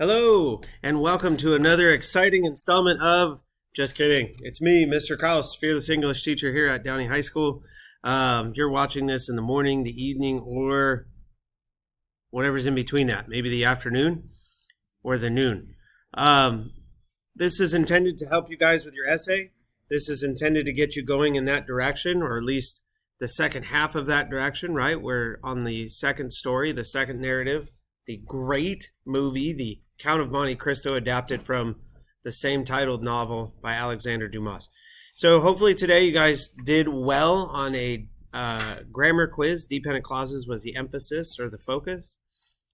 Hello, and welcome to another exciting installment of Just Kidding. It's me, Mr. Kraus, fearless English teacher here at Downey High School. You're watching this in the morning, the evening, or whatever's in between that. Maybe the afternoon or the noon. This is intended to help you guys with your essay. This is intended to get you going in that direction, or at least the second half of that direction, right? We're on the second story, the second narrative, the great movie, The Count of Monte Cristo, adapted from the same titled novel by Alexander Dumas. So hopefully today you guys did well on a grammar quiz. Dependent clauses was the emphasis or the focus.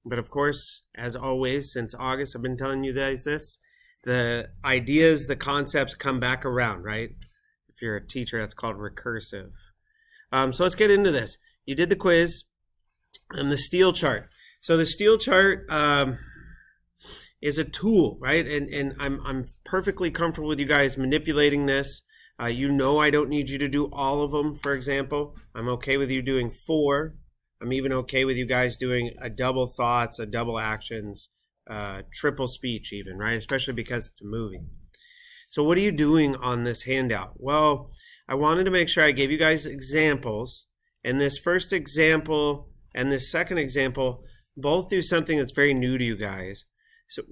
But of course, as always, since August, I've been telling you guys this, the ideas, the concepts come back around, right? If you're a teacher, that's called recursive. So let's get into this. You did the quiz and the steel chart. So the steel chart is a tool, right? And I'm perfectly comfortable with you guys manipulating this. You know I don't need you to do all of them, for example. I'm okay with you doing 4. I'm even okay with you guys doing a double thoughts, a double actions, triple speech even, right? Especially because it's a movie. So what are you doing on this handout? Well, I wanted to make sure I gave you guys examples. And this first example and this second example both do something that's very new to you guys. So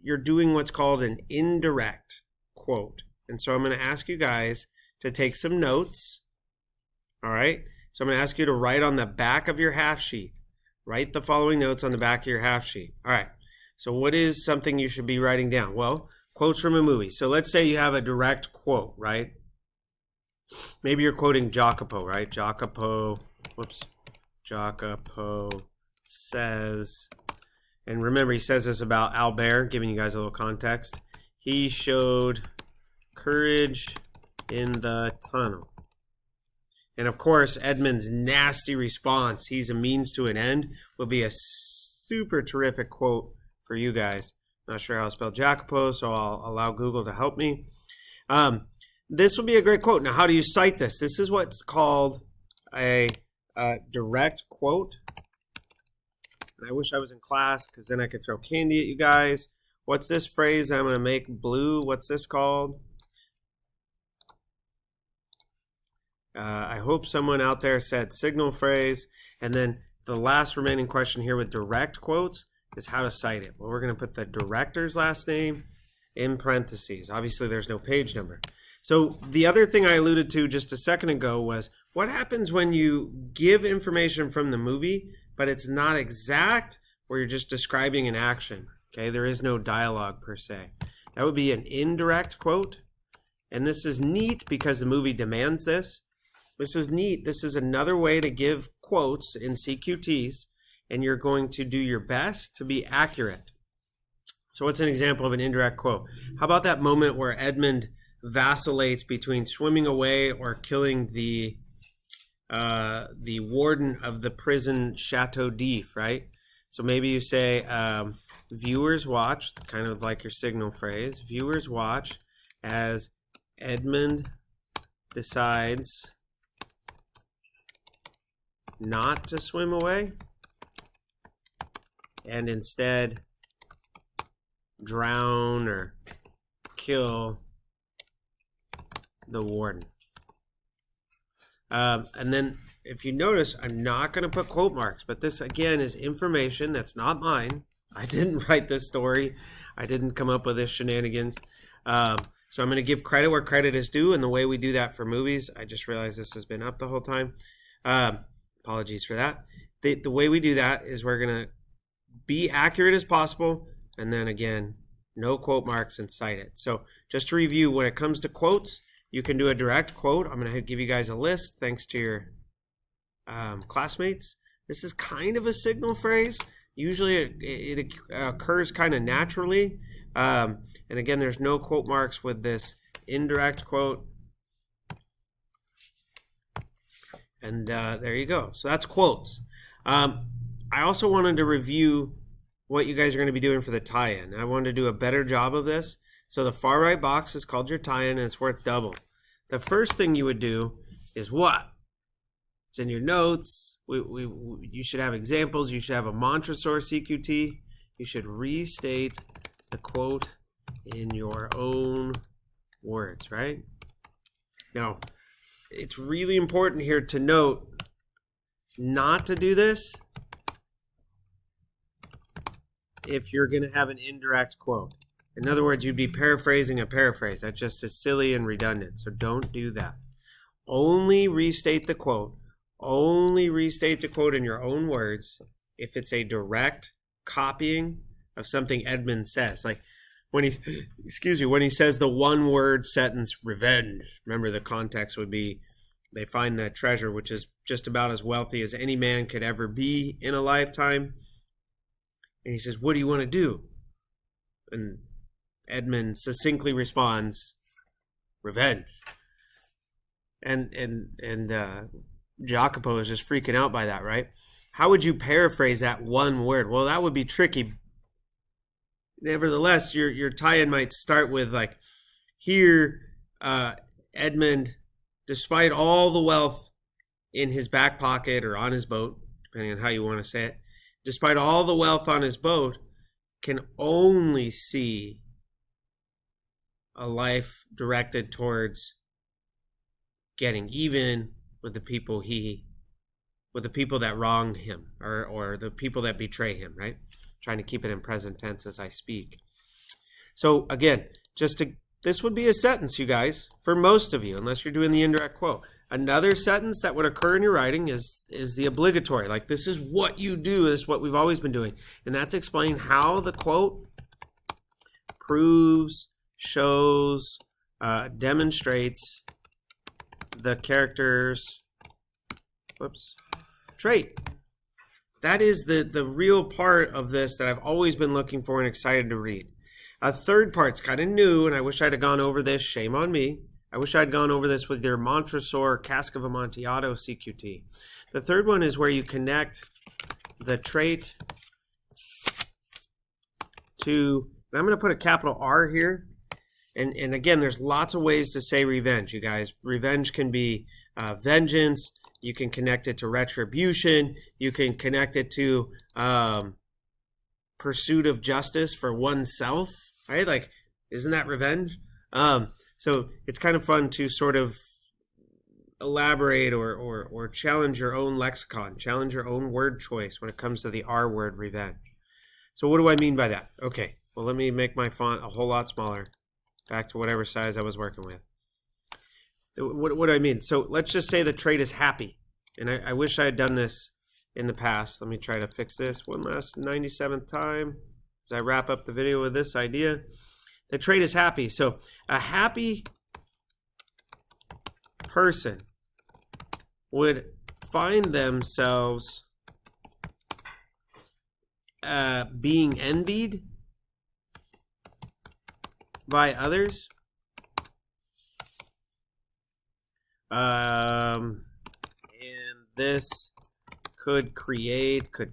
you're doing what's called an indirect quote. And so I'm going to ask you guys to take some notes. All right. So I'm going to ask you to write on the back of your half sheet. Write the following notes on the back of your half sheet. All right. So what is something you should be writing down? Well, quotes from a movie. So let's say you have a direct quote, right? Maybe you're quoting Jacopo, right? Jacopo says, and remember he says this about Albert, giving you guys a little context. He showed courage in the tunnel. And of course, Edmund's nasty response, he's a means to an end, will be a super terrific quote for you guys. Not sure how to spell Jacopo, so I'll allow Google to help me. This will be a great quote. Now, how do you cite this? This is what's called a direct quote. And I wish I was in class because then I could throw candy at you guys. What's this phrase I'm going to make blue? What's this called? I hope someone out there said signal phrase. And then the last remaining question here with direct quotes is how to cite it. Well, we're going to put the director's last name in parentheses. Obviously, there's no page number. So the other thing I alluded to just a second ago was what happens when you give information from the movie, but it's not exact, or you're just describing an action. Okay, there is no dialogue per se. That would be an indirect quote. And this is neat because the movie demands this. This is neat. This is another way to give quotes in CQTs, and you're going to do your best to be accurate. So what's an example of an indirect quote? How about that moment where Edmund vacillates between swimming away or killing the warden of the prison Chateau d'If, right? So maybe you say, viewers watch, kind of like your signal phrase, viewers watch as Edmund decides not to swim away and instead drown or kill the warden. And then if you notice, I'm not going to put quote marks, but this again is information that's not mine. I didn't write this story. I didn't come up with this shenanigans. So I'm going to give credit where credit is due, and the way we do that for movies, I just realized this has been up the whole time. Apologies for that. The way we do that is we're going to be accurate as possible, and then again, no quote marks and cite it. So just to review, when it comes to quotes, you can do a direct quote. I'm going to give you guys a list thanks to your classmates. This is kind of a signal phrase. Usually it occurs kind of naturally. And again, there's no quote marks with this indirect quote. And there you go. So that's quotes. I also wanted to review what you guys are going to be doing for the tie-in. I wanted to do a better job of this. So the far right box is called your tie-in, and it's worth double. The first thing you would do is what? It's in your notes. You should have examples. You should have a mantra source CQT. You should restate the quote in your own words, right? Now, it's really important here to note not to do this if you're going to have an indirect quote. In other words, you'd be paraphrasing a paraphrase. That just is silly and redundant, so don't do that. Only restate the quote. Only restate the quote in your own words if it's a direct copying of something Edmund says. Like when he says the one-word sentence, revenge. Remember, the context would be they find that treasure, which is just about as wealthy as any man could ever be in a lifetime. And he says, what do you want to do? And Edmund succinctly responds, revenge. And Jacopo is just freaking out by that, right? How would you paraphrase that one word? Well, that would be tricky. Nevertheless, your tie-in might start with like, here, Edmund, despite all the wealth in his back pocket or on his boat, depending on how you want to say it, despite all the wealth on his boat, can only see a life directed towards getting even with the people that wrong him or the people that betray him, right? Trying to keep it in present tense as I speak. So again, this would be a sentence, you guys, for most of you, unless you're doing the indirect quote. Another sentence that would occur in your writing is the obligatory. Like, this is what you do, this is what we've always been doing. And that's explain how the quote proves, shows, demonstrates the character's trait. That is the real part of this that I've always been looking for and excited to read. A third part's kind of new, and I wish I'd have gone over this. Shame on me. I wish I'd gone over this with your Montresor Cask of Amontillado CQT. The third one is where you connect the trait to, and I'm going to put a capital R here. And again, there's lots of ways to say revenge, you guys. Revenge can be vengeance. You can connect it to retribution. You can connect it to pursuit of justice for oneself, right? Like, isn't that revenge? So it's kind of fun to sort of elaborate or challenge your own lexicon, challenge your own word choice when it comes to the R word, revenge. So what do I mean by that? Okay, well, let me make my font a whole lot smaller, back to whatever size I was working with. What do I mean? So let's just say the trait is happy. And I wish I had done this in the past. Let me try to fix this one last 97th time as I wrap up the video with this idea. The trait is happy. So a happy person would find themselves being envied by others. And this could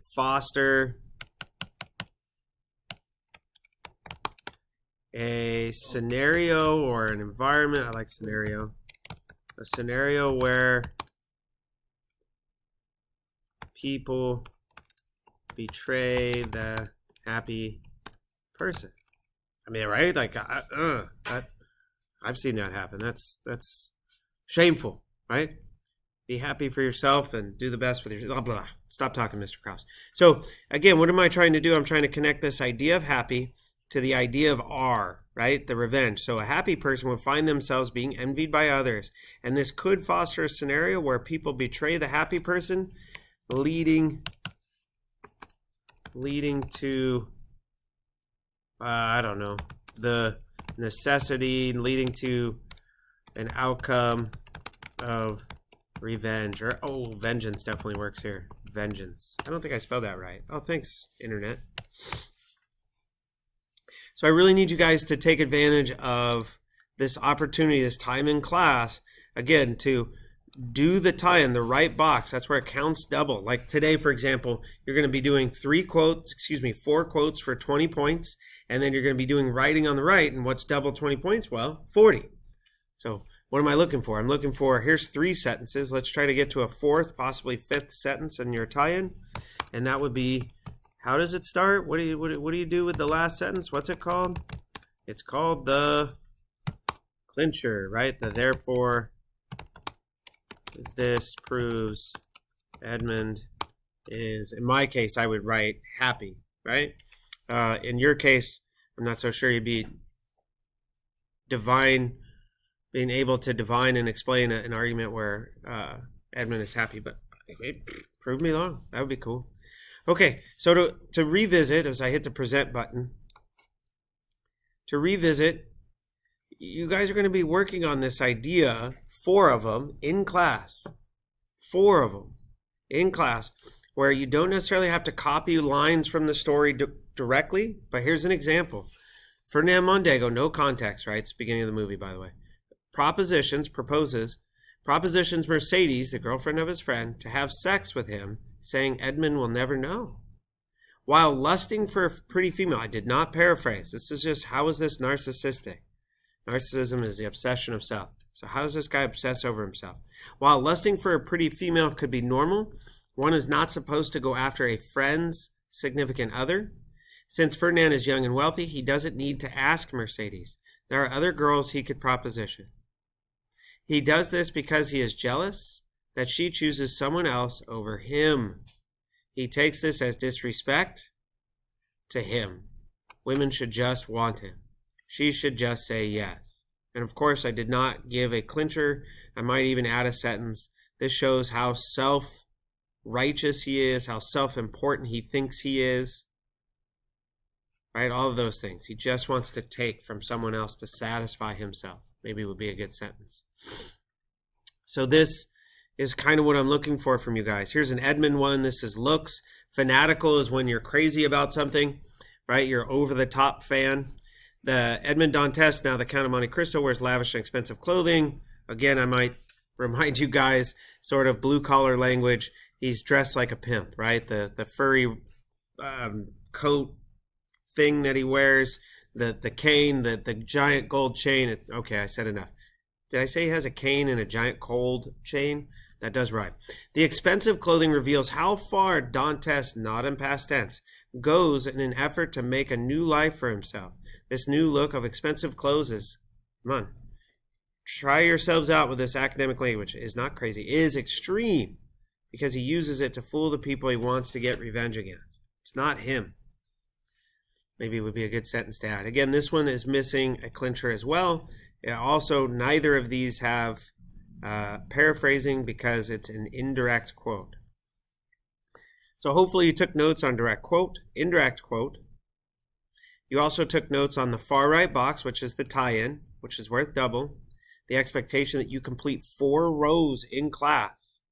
foster a scenario or an environment. I like scenario. A scenario where people betray the happy person. I mean, right? Like, I've seen that happen. That's shameful, right? Be happy for yourself and do the best with your blah, blah. Stop talking, Mr. Krause. So again, what am I trying to do? I'm trying to connect this idea of happy to the idea of R, right? The revenge. So a happy person would find themselves being envied by others. And this could foster a scenario where people betray the happy person, leading to, I don't know, the necessity, leading to an outcome of revenge. Or, vengeance definitely works here. Vengeance. I don't think I spelled that right. Oh, thanks, Internet. So I really need you guys to take advantage of this opportunity, this time in class, again, to do the tie in the right box. That's where it counts double. Like today, for example, you're going to be doing 4 quotes for 20 points, and then you're going to be doing writing on the right. And what's double 20 points? Well, 40. So what am I looking for? I'm looking for, here's 3 sentences. Let's try to get to a 4th, possibly 5th sentence in your tie-in. And that would be How does it start? What do you do with the last sentence? What's it called? It's called the clincher, right? The therefore this proves Edmund is, in my case, I would write happy, right? In your case, I'm not so sure you'd be being able to divine and explain an argument where Edmund is happy, but prove me wrong. That would be cool. Okay, so to revisit, as I hit the present button, to revisit, you guys are going to be working on this idea, 4 of them in class. 4 of them in class, where you don't necessarily have to copy lines from the story directly, but here's an example. Ferdinand Mondego, no context, right? It's the beginning of the movie, by the way. Proposes Mercedes, the girlfriend of his friend, to have sex with him, saying Edmund will never know. While lusting for a pretty female, I did not paraphrase. This is just, how is this narcissistic? Narcissism is the obsession of self. So how does this guy obsess over himself? While lusting for a pretty female could be normal, one is not supposed to go after a friend's significant other. Since Ferdinand is young and wealthy, he doesn't need to ask Mercedes. There are other girls he could proposition. He does this because he is jealous that she chooses someone else over him. He takes this as disrespect to him. Women should just want him. She should just say yes. And of course, I did not give a clincher. I might even add a sentence. This shows how self-righteous he is, how self-important he thinks he is. Right? All of those things. He just wants to take from someone else to satisfy himself. Maybe it would be a good sentence. So this is kind of what I'm looking for from you guys. Here's an Edmund one. This is looks. Fanatical is when you're crazy about something, right? You're over-the-top fan. The Edmond Dantes, now the Count of Monte Cristo, wears lavish and expensive clothing. Again, I might remind you guys, sort of blue-collar language. He's dressed like a pimp, right? The furry coat thing that he wears, the cane, the giant gold chain. Okay, I said enough. Did I say he has a cane and a giant gold chain? That does rhyme. The expensive clothing reveals how far Dantes, not in past tense, goes in an effort to make a new life for himself. This new look of expensive clothes is, come on, try yourselves out with this academic language. Is not crazy, is extreme, because he uses it to fool the people he wants to get revenge against. It's not him. Maybe it would be a good sentence to add. Again, this one is missing a clincher as well. Also, neither of these have paraphrasing because it's an indirect quote. So hopefully you took notes on direct quote, indirect quote. You also took notes on the far right box, which is the tie-in, which is worth double. The expectation that you complete 4 rows in class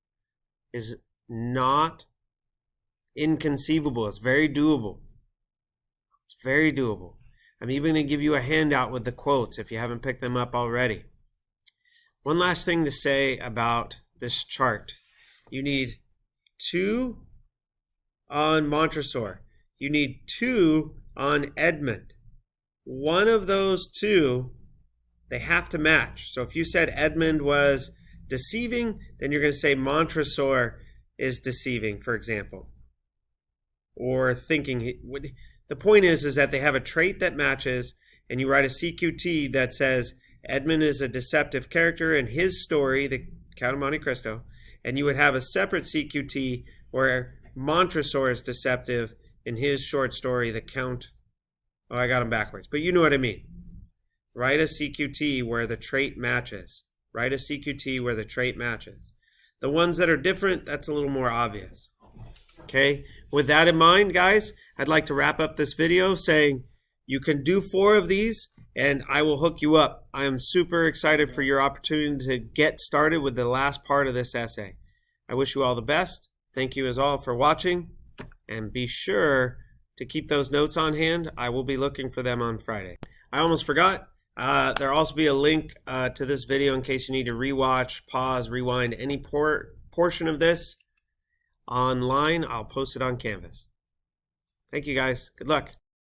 is not inconceivable. It's very doable. It's very doable. I'm even going to give you a handout with the quotes if you haven't picked them up already. One last thing to say about this chart. You need 2 on Montresor. You need 2 on Edmund. One of those 2, they have to match. So if you said Edmund was deceiving, then you're going to say Montresor is deceiving, for example. Or thinking. The point is that they have a trait that matches, and you write a CQT that says Edmund is a deceptive character in his story, the Count of Monte Cristo, and you would have a separate CQT where Montresor is deceptive in his short story, the Count. Oh, I got them backwards, but you know what I mean. Write a CQT where the trait matches. Write a CQT where the trait matches. The ones that are different, that's a little more obvious. Okay, with that in mind, guys, I'd like to wrap up this video saying you can do 4 of these and I will hook you up. I am super excited for your opportunity to get started with the last part of this essay. I wish you all the best. Thank you as all for watching, and be sure to keep those notes on hand. I will be looking for them on Friday. I almost forgot. There'll also be a link to this video in case you need to rewatch, pause, rewind any portion of this online. I'll post it on Canvas. Thank you guys. Good luck.